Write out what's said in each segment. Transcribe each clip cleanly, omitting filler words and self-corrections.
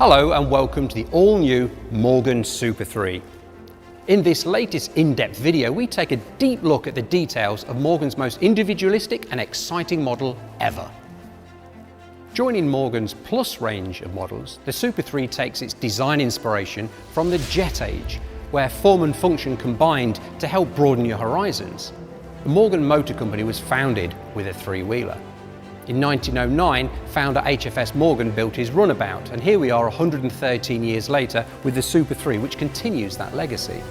Hello and welcome to the all-new Morgan Super 3. In this latest in-depth video, we take a deep look at the details of Morgan's most individualistic and exciting model ever. Joining Morgan's Plus range of models, the Super 3 takes its design inspiration from the jet age, where form and function combined to help broaden your horizons. The Morgan Motor Company was founded with a three-wheeler. In 1909, founder HFS Morgan built his runabout, and here we are 113 years later with the Super 3, which continues that legacy.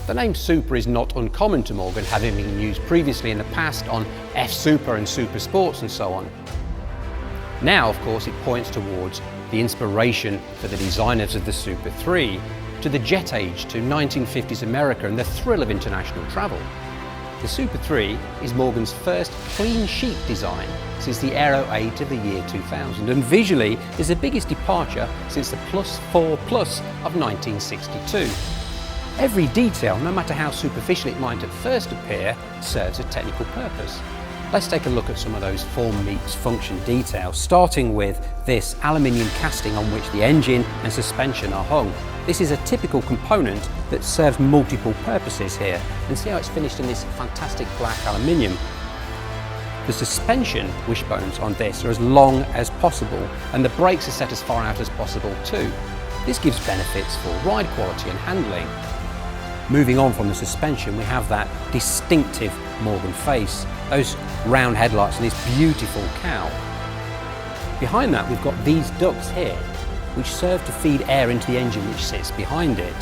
The name Super is not uncommon to Morgan, having been used previously in the past on F-Super and Super Sports and so on. Now, of course, it points towards the inspiration for the designers of the Super 3, to the jet age, to 1950s America and the thrill of international travel. The Super 3 is Morgan's first clean sheet design since the Aero 8 of the year 2000, and visually is the biggest departure since the Plus 4 Plus of 1962. Every detail, no matter how superficial it might at first appear, serves a technical purpose. Let's take a look at some of those form meets function details, starting with this aluminium casting on which the engine and suspension are hung. This is a typical component that serves multiple purposes here, and see how it's finished in this fantastic black aluminium. The suspension wishbones on this are as long as possible, and the brakes are set as far out as possible too. This gives benefits for ride quality and handling. Moving on from the suspension, we have that distinctive Morgan face, those round headlights and this beautiful cowl. Behind that, we've got these ducts here, which serve to feed air into the engine which sits behind it.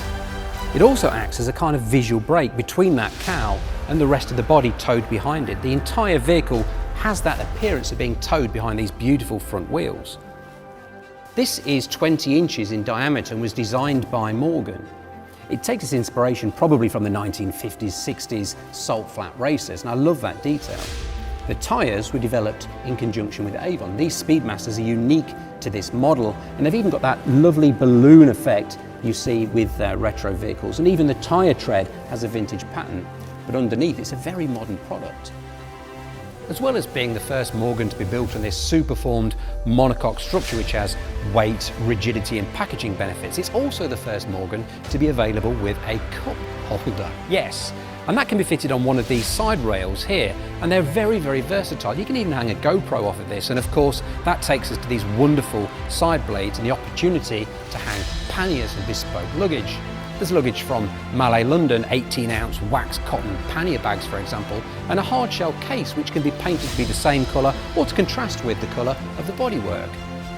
It also acts as a kind of visual break between that cowl and the rest of the body towed behind it. The entire vehicle has that appearance of being towed behind these beautiful front wheels. This is 20 inches in diameter and was designed by Morgan. It takes its inspiration probably from the 1950s, 60s salt flat racers, and I love that detail. The tyres were developed in conjunction with Avon. These Speedmasters are unique to this model, and they've even got that lovely balloon effect you see with retro vehicles, and even the tyre tread has a vintage pattern, but underneath it's a very modern product. As well as being the first Morgan to be built on this super-formed monocoque structure which has weight, rigidity and packaging benefits, it's also the first Morgan to be available with a cup holder. Yes, and that can be fitted on one of these side rails here, and they're very, very versatile. You can even hang a GoPro off of this, and of course that takes us to these wonderful side blades and the opportunity to hang panniers and bespoke luggage. There's luggage from Malay London, 18-ounce wax cotton pannier bags for example, and a hard shell case which can be painted to be the same colour or to contrast with the colour of the bodywork.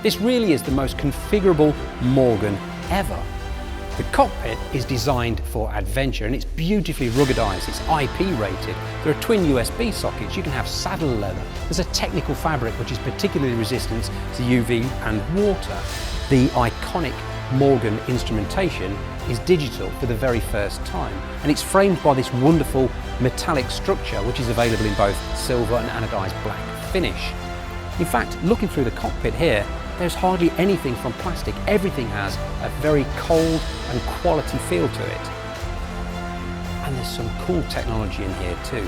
This really is the most configurable Morgan ever. The cockpit is designed for adventure and it's beautifully ruggedised, it's IP rated. There are twin USB sockets, you can have saddle leather, there's a technical fabric which is particularly resistant to UV and water. The iconic Morgan instrumentation is digital for the very first time, and it's framed by this wonderful metallic structure which is available in both silver and anodised black finish. In fact, looking through the cockpit here, there's hardly anything from plastic. Everything has a very cold and quality feel to it. And there's some cool technology in here too.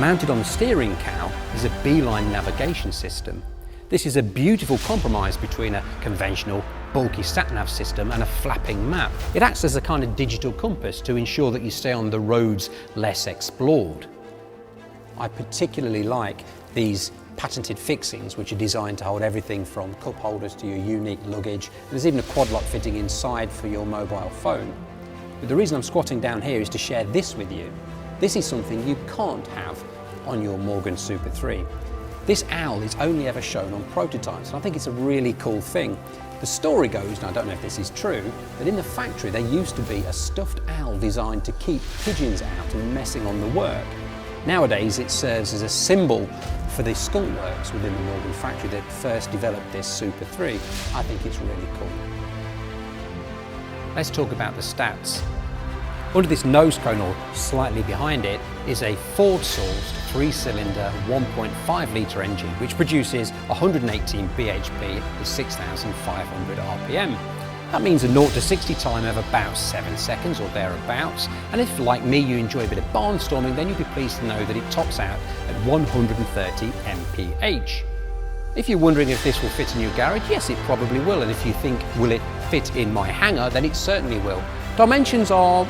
Mounted on the steering cowl is a beeline navigation system. This is a beautiful compromise between a conventional bulky sat-nav system and a flapping map. It acts as a kind of digital compass to ensure that you stay on the roads less explored. I particularly like these patented fixings which are designed to hold everything from cup holders to your unique luggage. There's even a quad lock fitting inside for your mobile phone. But the reason I'm squatting down here is to share this with you. This is something you can't have on your Morgan Super 3. This owl is only ever shown on prototypes, and I think it's a really cool thing. The story goes, and I don't know if this is true, that in the factory there used to be a stuffed owl designed to keep pigeons out and messing on the work. Nowadays it serves as a symbol for the skunk works within the Morgan factory that first developed this Super 3. I think it's really cool. Let's talk about the stats. Under this nose cone, or slightly behind it, is a Ford-sourced 3-cylinder 1.5 litre engine which produces 118 bhp at 6,500 RPM. That means a 0 to 60 time of about 7 seconds or thereabouts, and if, like me, you enjoy a bit of barnstorming, then you'll be pleased to know that it tops out at 130 mph. If you're wondering if this will fit in your garage, yes, it probably will. And if you think, will it fit in my hangar, then it certainly will. Dimensions are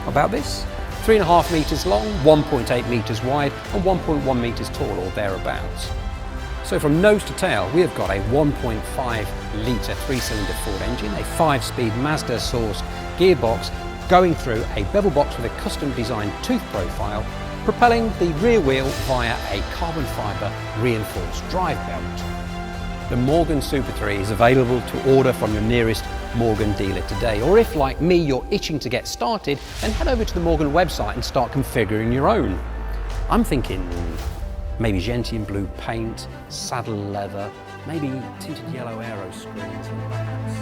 about this. 3.5 metres long, 1.8 metres wide, and 1.1 metres tall, or thereabouts. So from nose to tail, we have got a 1.5 litre 3-cylinder Ford engine, a 5-speed Mazda sourced gearbox going through a bevel box with a custom designed tooth profile, propelling the rear wheel via a carbon fibre reinforced drive belt. The Morgan Super 3 is available to order from your nearest Morgan dealer today, or if, like me, you're itching to get started, then head over to the Morgan website and start configuring your own. I'm thinking maybe gentian blue paint, saddle leather, maybe tinted yellow aero screens, and perhaps